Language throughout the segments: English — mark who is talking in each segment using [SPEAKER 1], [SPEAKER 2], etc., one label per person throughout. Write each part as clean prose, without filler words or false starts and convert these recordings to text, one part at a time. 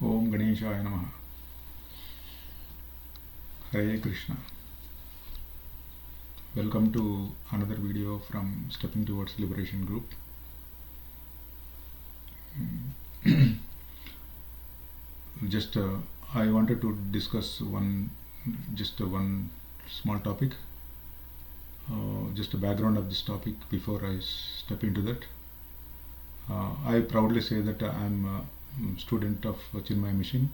[SPEAKER 1] Om Ganeshaya Namaha. Hare Krishna. Welcome to another video from Stepping Towards Liberation Group. Just I wanted to discuss one small topic. Just a background of this topic before I step into that. I proudly say that I am a student of Chinmaya Mission.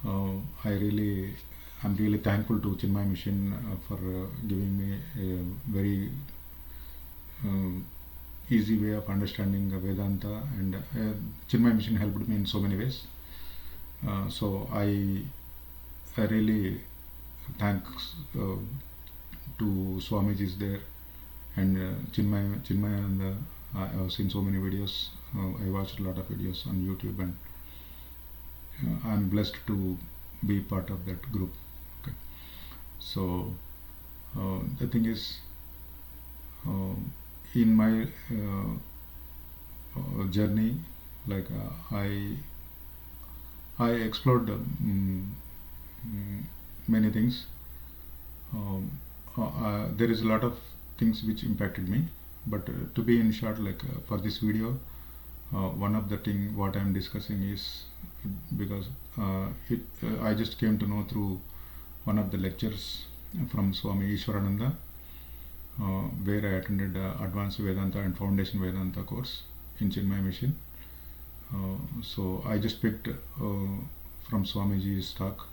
[SPEAKER 1] I'm really thankful to Chinmaya Mission for giving me a very easy way of understanding Vedanta, and Chinmaya Mission helped me in so many ways. So I really thanks to Swamiji's there, and Chinmaya, and I have seen so many videos. I watched a lot of videos on YouTube, and I'm blessed to be part of that group. Okay, so the thing is, in my journey, like I explored many things. There is a lot of things which impacted me, but to be in short, like for this video, one of the thing what I am discussing is because I just came to know through one of the lectures from Swami Ishwarananda, where I attended Advanced Vedanta and Foundation Vedanta course in Chinmaya Mission. So I just picked from Swamiji's talk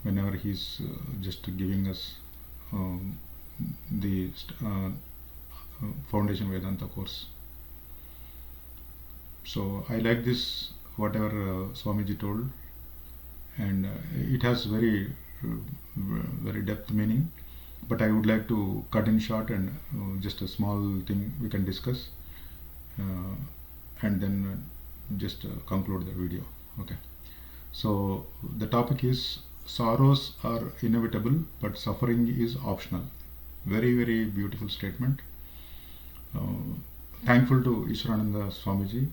[SPEAKER 1] whenever he's just giving us the Foundation Vedanta course. So I like this whatever Swamiji told, and it has very depth meaning, but I would like to cut in short and just a small thing we can discuss, and then just conclude the video. Okay, so the topic is sorrows are inevitable but suffering is optional. Very beautiful statement. Thankful to Ishwarananda Swamiji.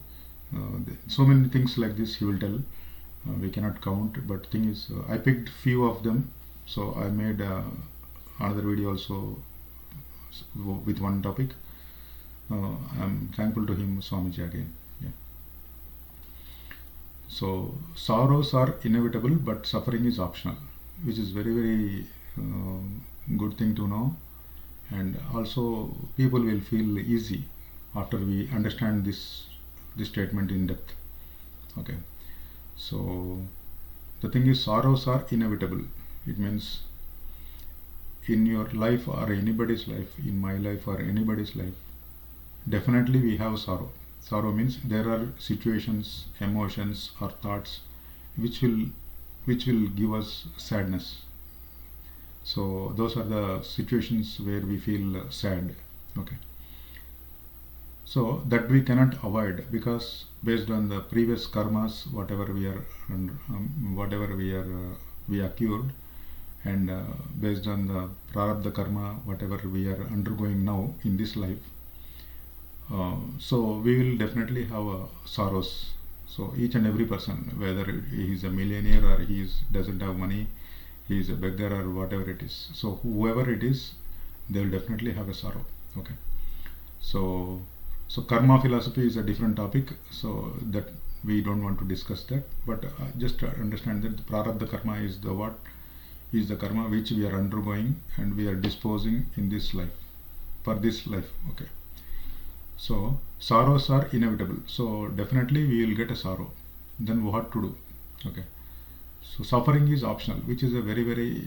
[SPEAKER 1] So many things like this he will tell, we cannot count, but thing is I picked few of them, so I made another video also with one topic. I'm thankful to him, Swamiji, again. Yeah. So sorrows are inevitable but suffering is optional, which is very good thing to know, and also people will feel easy after we understand this statement in depth. Okay, so the thing is sorrows are inevitable. It means in your life or anybody's life, in my life or anybody's life, definitely we have sorrow. Sorrow means there are situations, emotions or thoughts which will give us sadness. So those are the situations where we feel sad. Okay, so that we cannot avoid, because based on the previous karmas, whatever we accrued, and based on the prarabdha karma, whatever we are undergoing now in this life, so we will definitely have sorrows. So each and every person, whether he is a millionaire or doesn't have money, he is a beggar or whatever it is, so whoever it is, they will definitely have a sorrow. Okay, so karma philosophy is a different topic, so that we don't want to discuss that, but just understand that the prarabdha karma is the karma which we are undergoing and we are disposing in this life, for this life. Okay, so sorrows are inevitable, so definitely we will get a sorrow. Then what to do? Okay, so suffering is optional, which is a very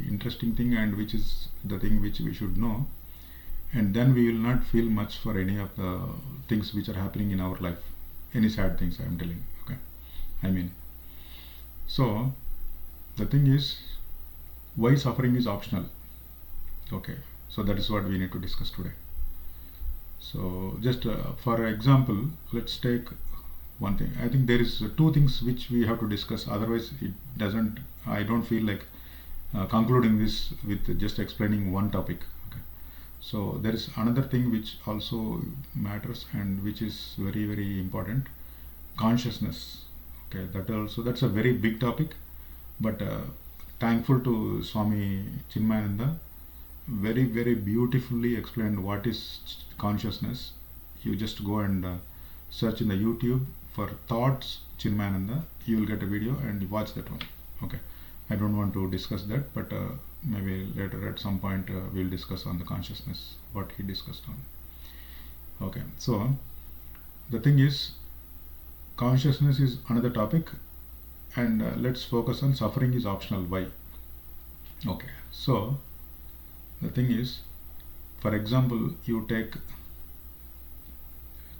[SPEAKER 1] interesting thing, and which is the thing which we should know, and then we will not feel much for any of the things which are happening in our life, any sad things I am telling. Okay, I mean, so the thing is, why suffering is optional? Okay, so that is what we need to discuss today. So just for example, let's take one thing. I think there is two things which we have to discuss, otherwise I don't feel like concluding this with just explaining one topic. Okay, so there is another thing which also matters and which is very important: consciousness. Okay, that's a very big topic, but thankful to Swami Chinmayananda, very very beautifully explained what is consciousness. You just go and search in the YouTube for thoughts Chinmayananda, you will get a video and watch that one. Okay, I don't want to discuss that, but maybe later at some point we'll discuss on the consciousness what he discussed on. Okay, so the thing is, consciousness is another topic, and let's focus on suffering is optional. Why? Okay, so the thing is, for example, you take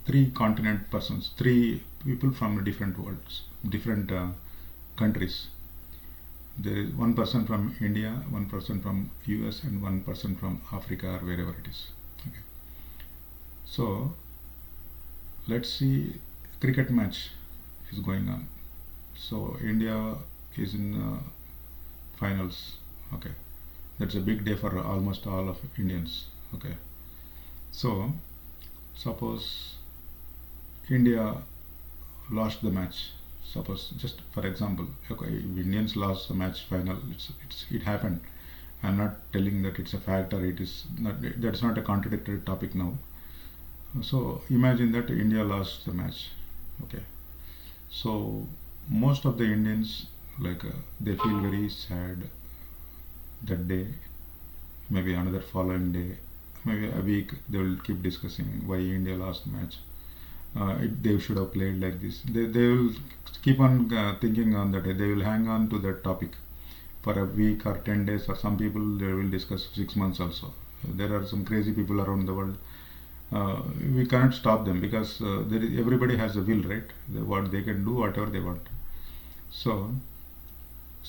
[SPEAKER 1] three continent persons, three people from different worlds, different countries. There is one person from India, one person from US, and one person from Africa or wherever it is. Okay. So let's see, cricket match is going on. So India is in finals. Okay, that's a big day for almost all of Indians. Okay, so suppose India lost the match. Suppose, just for example, okay, Indians lost the match final. It happened. I'm not telling that it's a fact or it is not. That's not a contradictory topic now. So imagine that India lost the match. Okay, so most of the Indians, like they feel very sad that day. Maybe another following day, maybe a week, they will keep discussing why India lost the match. They should have played like this. They will keep on thinking on that. They will hang on to that topic for a week or 10 days, or some people they will discuss 6 months also. There are some crazy people around the world. We cannot stop them because everybody has a will, right? What they can do, whatever they want. So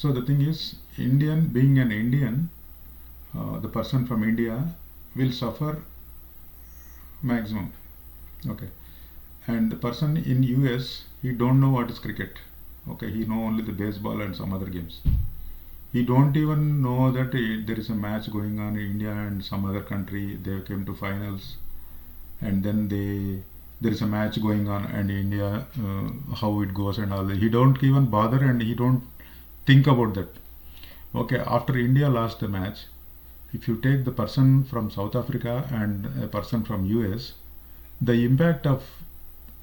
[SPEAKER 1] the thing is, Indian, being an Indian, the person from India will suffer maximum. Okay, and the person in US, he don't know what is cricket. Okay, he know only the baseball and some other games. He don't even know that there is a match going on in India and some other country. They came to finals, and then there is a match going on, and India, how it goes and all. He don't even bother, and he don't think about that. Okay, after India lost the match, if you take the person from South Africa and a person from US, the impact of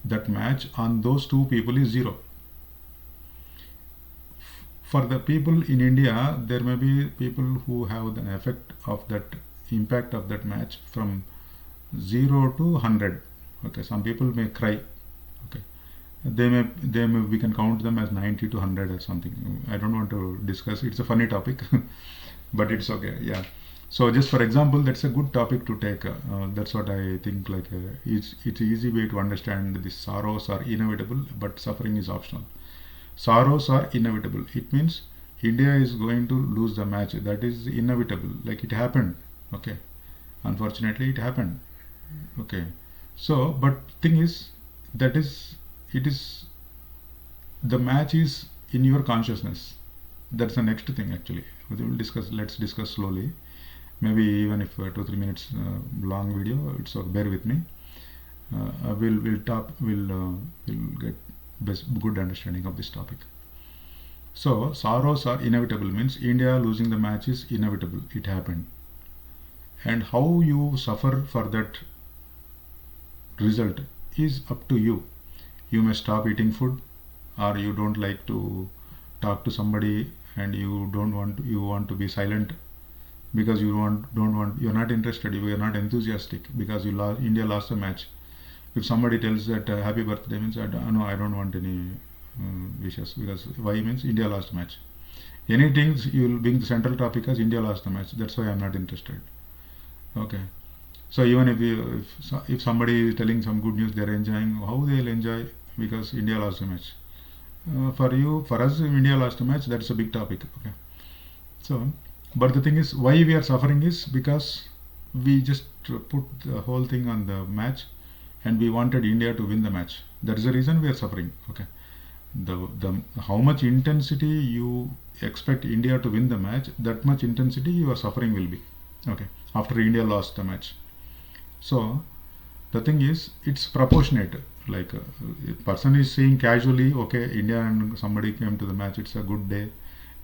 [SPEAKER 1] that match on those two people is zero. For the people in India, there may be people who have the effect of that impact of that match from 0 to 100. Okay, some people may cry. Okay, they may we can count them as 90 to 100 or something. I don't want to discuss. It's a funny topic, but it's okay. Yeah. So just for example, that's a good topic to take. That's what I think. Like it's easy way to understand. These sorrows are inevitable, but suffering is optional. Sorrows are inevitable. It means India is going to lose the match. That is inevitable. Like it happened. Okay, unfortunately it happened. Okay, so but thing is, that is, it is, the match is in your consciousness. That's the next thing actually. We will discuss. Let's discuss slowly. Maybe even if 2-3 minutes long video, it's okay. Bear with me. We'll get good understanding of this topic. So sorrows are inevitable means India losing the match is inevitable. It happened, and how you suffer for that result is up to you. You may stop eating food, or you don't like to talk to somebody, and you want to be silent because you're not interested, you are not enthusiastic because India lost the match. If somebody tells that happy birthday, means I don't want any wishes, because why means India lost the match. Anything you will bring the central topic as India lost the match. That's why I'm not interested. Okay. So even if somebody is telling some good news, they're enjoying. How they'll enjoy? Because India lost the match. For us, India lost the match. That's a big topic. Okay. So, but the thing is, why we are suffering is because we just put the whole thing on the match, and we wanted India to win the match. That is the reason we are suffering. Okay. The how much intensity you expect India to win the match, that much intensity your suffering will be. Okay. After India lost the match. So the thing is, it's proportionate. Like a person is saying casually, okay, India and somebody came to the match, it's a good day,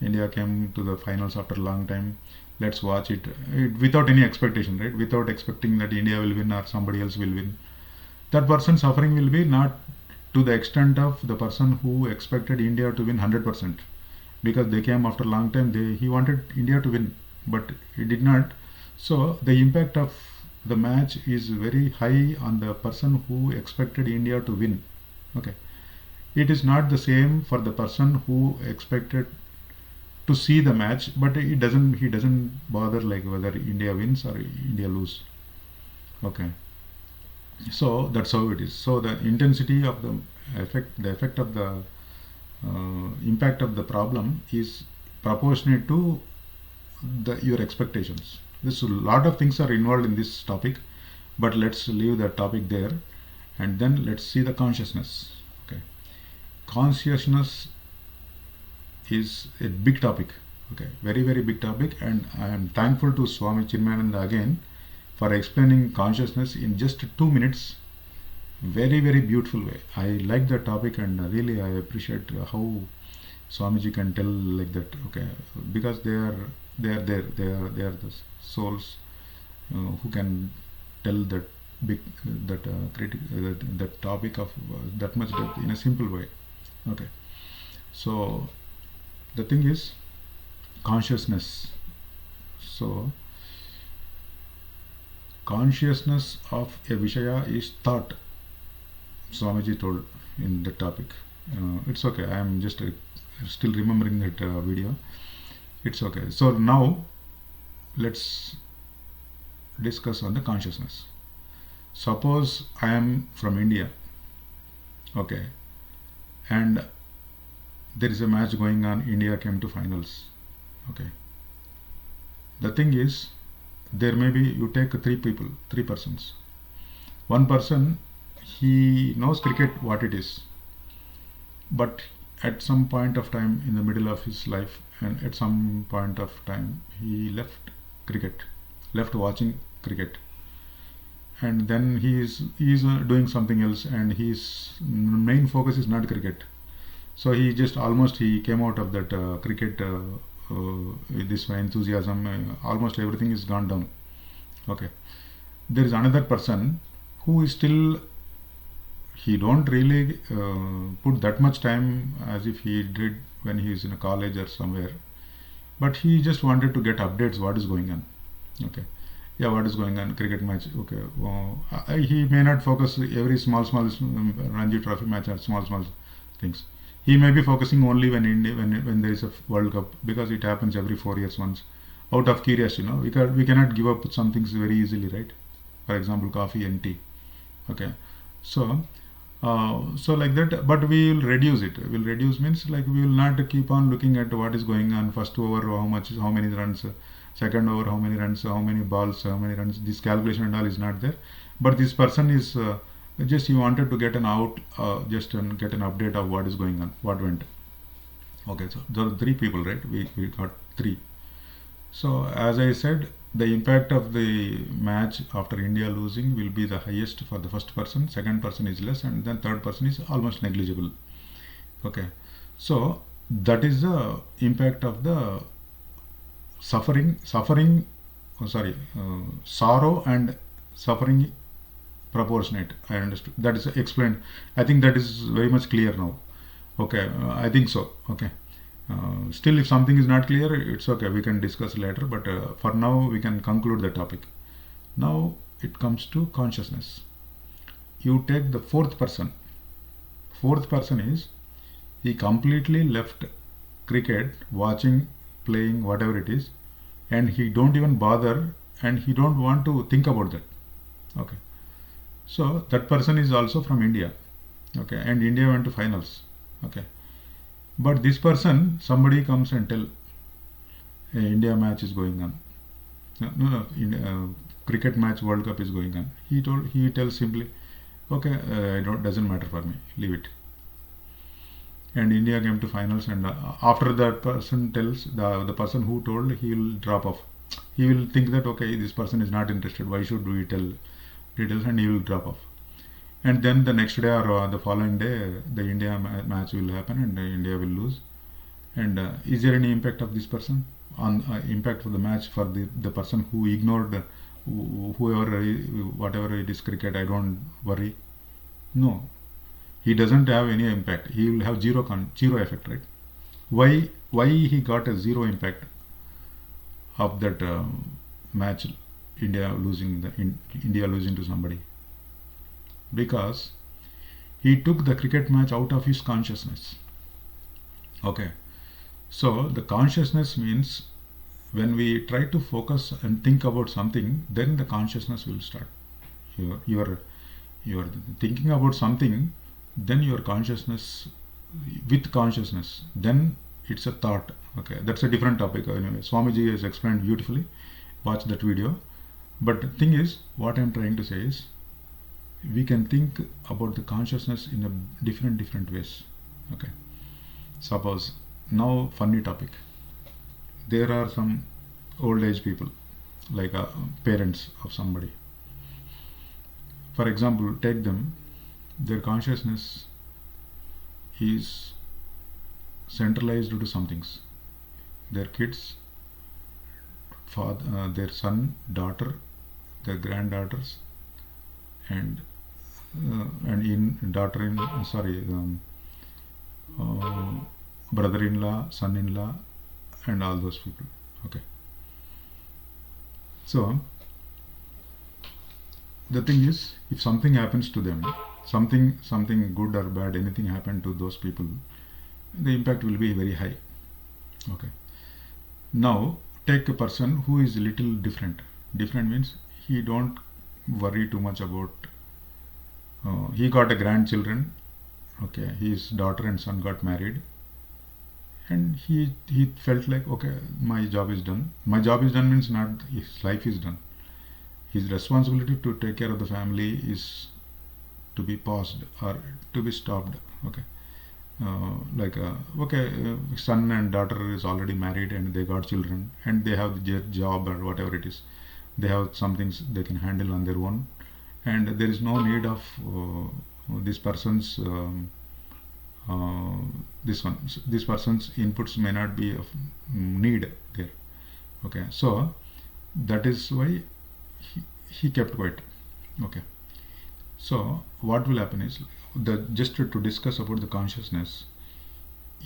[SPEAKER 1] India came to the finals after a long time, let's watch it without any expectation, right? Without expecting that India will win or somebody else will win. That person's suffering will be not to the extent of the person who expected India to win 100%, because they came after a long time. He wanted India to win, but he did not. So the impact of the match is very high on the person who expected India to win. Okay, it is not the same for the person who expected to see the match, but he doesn't bother like whether India wins or India lose. Okay, so that's how it is. So the intensity of the effect of the impact of the problem is proportionate to your expectations. This a lot of things are involved in this topic, but let's leave that topic there, and then let's see the consciousness. Okay, consciousness is a big topic. Okay, very big topic, and I am thankful to Swami Chinmayananda again for explaining consciousness in just 2 minutes, very beautiful way. I like that topic, and really I appreciate how Swamiji can tell like that. Okay, because they are the souls who can tell that big that topic of that much depth in a simple way. Okay, so the thing is consciousness. So consciousness of a Vishaya is thought, Swamiji told in the topic. It's okay, I am just still remembering that video. It's okay. So now let's discuss on the consciousness. Suppose I am from India, okay, and there is a match going on, India came to finals. Okay, the thing is, there may be, you take three persons. One person, he knows cricket what it is, but at some point of time in the middle of his life, and at some point of time he left cricket, left watching cricket, and then he is doing something else, and his main focus is not cricket. So he just almost he came out of that cricket with this enthusiasm, almost everything is gone down. Okay, there is another person who is still, he don't really put that much time as if he did when he is in a college or somewhere, but he just wanted to get updates what is going on. Okay, yeah, what is going on, cricket match. Okay, he may not focus every small Ranji Trophy match or small things. He may be focusing only when there is a World Cup, because it happens every 4 years once. Out of curiosity, we cannot give up some things very easily, right? For example, coffee and tea. Okay, so like that, but we will reduce it. We'll reduce means like we will not keep on looking at what is going on. First over, how many runs, second over, how many runs, how many balls, how many runs. This calculation and all is not there. But this person is just he wanted to get an out, just get an update of what is going on, what went. Okay, so there are three people, right? We got three. So as I said, the impact of the match after India losing will be the highest for the first person, second person is less, and then third person is almost negligible. Okay, so that is the impact of the sorrow and suffering proportionate. I understood, that is explained. I think that is very much clear now. Okay, I think so. Okay, still if something is not clear, it's okay, we can discuss later, but for now we can conclude the topic. Now it comes to consciousness. You take the fourth person is, he completely left cricket, watching, playing, whatever it is, and he don't even bother, and he don't want to think about that. Okay, so that person is also from India. Okay, and India went to finals. Okay, but this person, somebody comes and tell, hey, India match is going on. Cricket match, World Cup is going on. He tells simply, okay, doesn't matter for me, leave it. And India came to finals, and after that person tells, the person who told, he will drop off. He will think that, okay, this person is not interested, why should we tell details, and he will drop off. and then the next day or the following day the India match will happen and India will lose. And is there any impact of this person on impact of the match for the person who ignored whoever whatever it is cricket? I don't worry. No, he doesn't have any impact. He will have zero effect, right? Why he got a zero impact of that match? India losing to somebody, because he took the cricket match out of his consciousness. Okay, so the consciousness means when we try to focus and think about something, then the consciousness will start. You are thinking about something, then your consciousness, with consciousness, then it's a thought. Okay, that's a different topic. Anyway, Swamiji has explained beautifully. Watch that video. But the thing is, what I'm trying to say is, we can think about the consciousness in a different ways. Okay, suppose now funny topic. There are some old age people, like parents of somebody. For example, take them. Their consciousness is centralized to some things. Their kids, father, their son, daughter, their granddaughters, and in daughter-in, sorry, brother-in-law, son-in-law, and all those people. Okay. So the thing is, if something happens to them, something good or bad, anything happen to those people, the impact will be very high. Okay. Now take a person who is a little different. Different means he don't worry too much about. He got a grandchildren. Okay, his daughter and son got married, and he felt like, okay, my job is done. My job is done means not his life is done. His responsibility to take care of the family is to be paused or to be stopped. Okay. Son and daughter is already married and they got children and they have their job or whatever it is. They have some things they can handle on their own, and there is no need of this person's this person's inputs may not be of need there. Okay, so that is why he kept quiet. Okay, so what will happen is, just to discuss about the consciousness.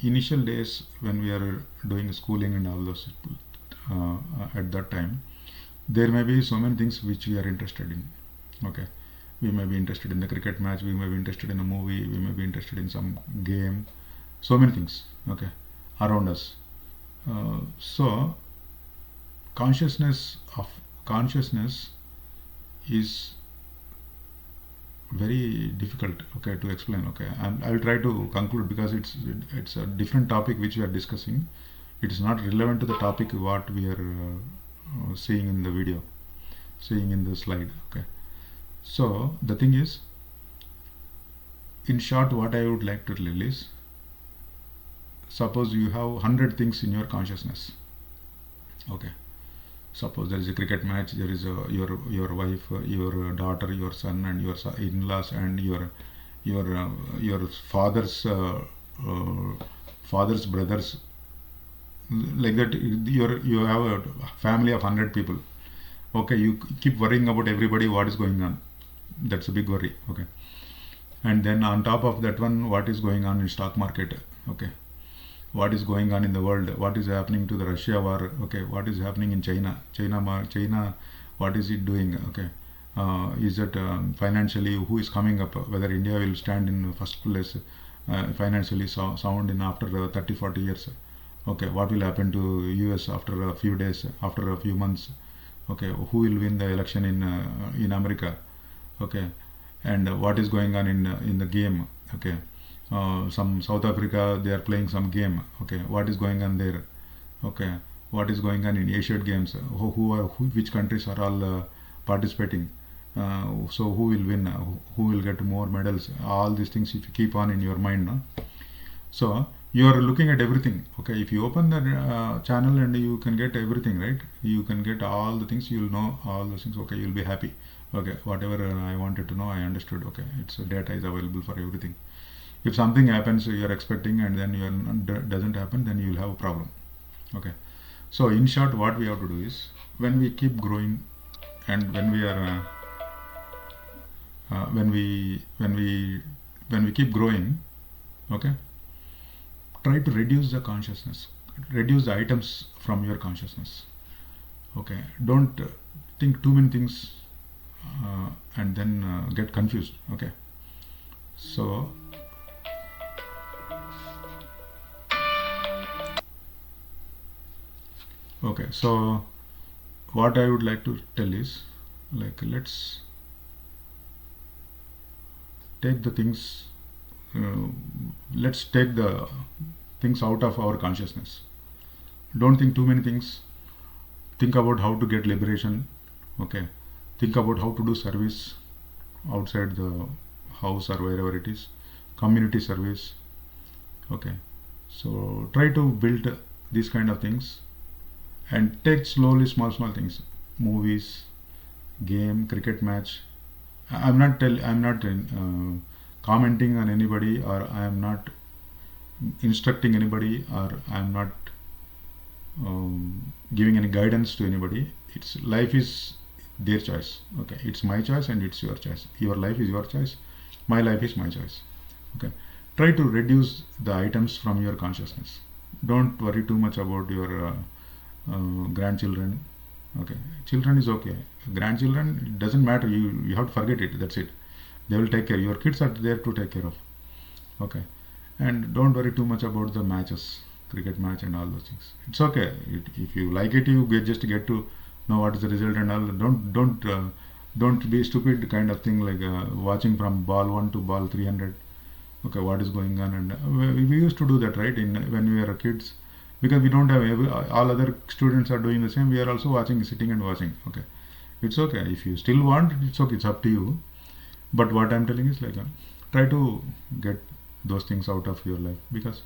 [SPEAKER 1] Initial days when we are doing schooling and all those, at that time there may be so many things which we are interested in. Okay, we may be interested in the cricket match, we may be interested in a movie, we may be interested in some game, so many things, okay, around us. So consciousness is very difficult, okay, to explain. Okay, I will try to conclude because it's a different topic which we are discussing. It is not relevant to the topic what we are seeing in the video, seeing in the slide. Okay, so the thing is, in short, what I would like to tell is, suppose you have 100 things in your consciousness. Okay, suppose there is a cricket match, there is your wife, your daughter, your son, and your in-laws, and your father's brothers, like that. You have a family of 100 people. Okay, you keep worrying about everybody, what is going on. That's a big worry. Okay, and then on top of that one, what is going on in stock market. Okay, what is going on in the world, what is happening to the Russia war. Okay, what is happening in China, what is it doing. Okay, is it financially, who is coming up, whether India will stand in first place financially sound in after 30-40 years. Okay, what will happen to US after a few days, after a few months. Okay, who will win the election in America. Okay, and what is going on in the game. Okay, some South Africa, they are playing some game. Okay, what is going on there. Okay, what is going on in Asian games, which countries are all participating, so who will win, who will get more medals. All these things, if you keep on in your mind, no? So you are looking at everything. Okay, if you open the channel and you can get everything, right? You can get all the things, you will know all those things. Okay, you will be happy. Okay, whatever I wanted to know, I understood. Okay, it's data is available for everything. If something happens you're expecting and then doesn't happen, then you'll have a problem. Okay, so in short, what we have to do is, when we keep growing and when we are when we keep growing, okay, try to reduce the consciousness, reduce the items from your consciousness. Okay, don't think too many things and then get confused. Okay, so so what I would like to tell is, like, let's take the things let's take the things out of our consciousness. Don't think too many things. Think about how to get liberation. Okay, think about how to do service outside the house or wherever it is, community service. Okay, so try to build these kind of things and take slowly small things, movies, game, cricket match. I'm not commenting on anybody, or I am not instructing anybody, or I am not giving any guidance to anybody. It's life is their choice. Okay, it's my choice and it's your choice. Your life is your choice, my life is my choice. Okay, try to reduce the items from your consciousness. Don't worry too much about your grandchildren. Okay, children is okay, grandchildren, it doesn't matter, you have to forget it, that's it. They will take care, your kids are there to take care of. Okay, and don't worry too much about the matches, cricket match and all those things. It's okay, if you like it, you just get to know what is the result and all. Don't be stupid kind of thing, like watching from ball 1 to ball 300. Okay, what is going on. And we used to do that, right, in when we were kids, because we don't have all other students are doing the same, we are also watching, sitting and watching. Okay, it's okay, if you still want, it's okay, it's up to you. But what I'm telling is, like, try to get those things out of your life, because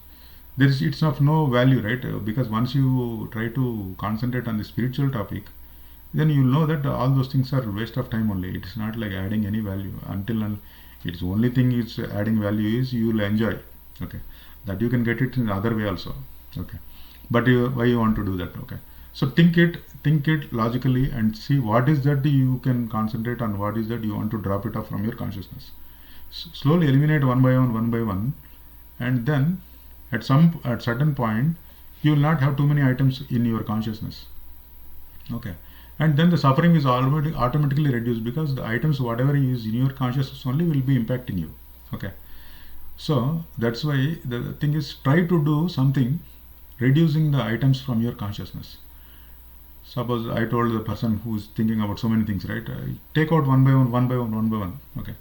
[SPEAKER 1] it's of no value, right? Because once you try to concentrate on the spiritual topic, then you'll know that all those things are waste of time only. It's not like adding any value. It's only thing it's adding value is you'll enjoy. Okay, that you can get it in the other way also. Okay, but why you want to do that? Okay, so think it logically and see what is that you can concentrate on, what is that you want to drop it off from your consciousness. Slowly eliminate one by one, and then at certain point you will not have too many items in your consciousness. Okay, and then the suffering is automatically reduced, because the items whatever is in your consciousness only will be impacting you. Okay, so that's why the thing is, try to do something reducing the items from your consciousness. Suppose I told the person who is thinking about so many things, right, take out one by one. Okay,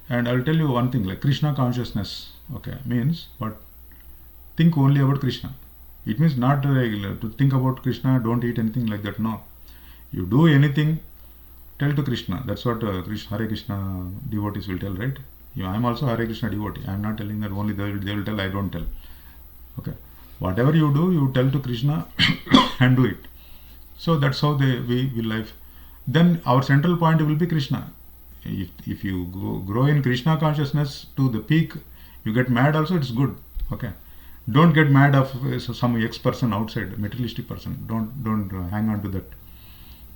[SPEAKER 1] and I'll tell you one thing, like Krishna consciousness. Okay, means what? Think only about Krishna. It means not to think about Krishna, don't eat anything like that. No, you do anything, tell to Krishna. That's what Hare Krishna devotees will tell, right? I am also Hare Krishna devotee. I am not telling that only they will tell, I don't tell. Okay, whatever you do, you tell to Krishna and do it. So that's how we live. Then our central point will be Krishna. If you grow in Krishna consciousness to the peak, you get mad also, it's good. Okay, don't get mad of some ex person outside, materialistic person. Don't hang on to that.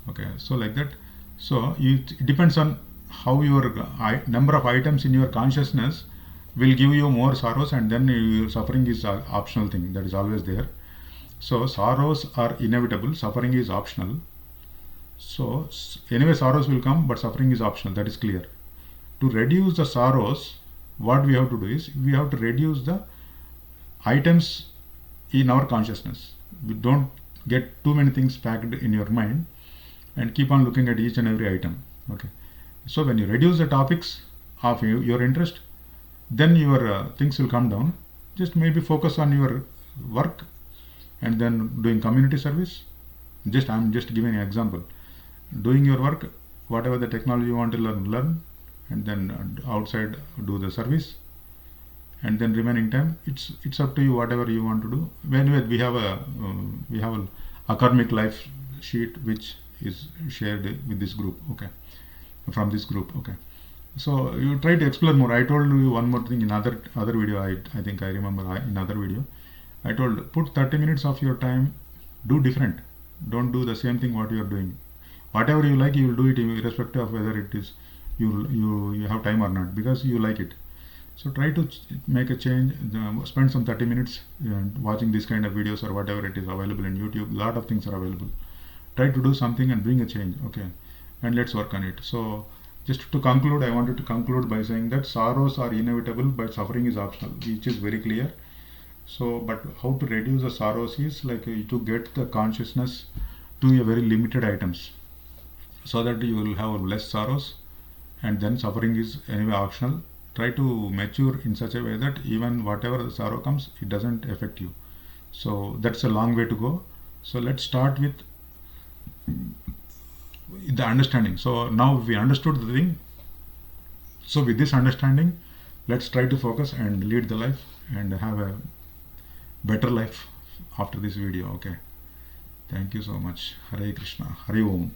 [SPEAKER 1] Okay, so like that. So it depends on how your number of items in your consciousness will give you more sorrows, and then your suffering is an optional thing that is always there. So sorrows are inevitable, suffering is optional. So anyway, sorrows will come, but suffering is optional, that is clear. To reduce the sorrows, what we have to do is, we have to reduce the items in our consciousness. We don't get too many things packed in your mind and keep on looking at each and every item. Okay, so when you reduce the topics of your interest, then your things will come down. Just maybe focus on your work and then doing community service. I'm just giving an example. Doing your work, whatever the technology you want to learn, and then outside do the service, and then remaining time, it's up to you, whatever you want to do. Anyway, we have a karmic life sheet which is shared with this group. Okay, from this group. Okay, so you try to explore more. I told you one more thing in other video. I think I remember in other video I told, put 30 minutes of your time, do different. Don't do the same thing what you are doing. Whatever you like, you will do it irrespective of whether it is you have time or not, because you like it. So try to make a change. Spend some 30 minutes watching this kind of videos or whatever it is available in YouTube. Lot of things are available. Try to do something and bring a change. Okay, and let's work on it. So just to conclude, I wanted to conclude by saying that sorrows are inevitable, but suffering is optional, which is very clear. So, but how to reduce the sorrows is like to get the consciousness to a very limited items, so that you will have less sorrows, and then suffering is anyway optional. Try to mature in such a way that even whatever the sorrow comes, it doesn't affect you. So that's a long way to go. So let's start with the understanding. So now we understood the thing. So with this understanding, let's try to focus and lead the life and have a better life after this video. Okay, thank you so much. Hare Krishna, Hare Om.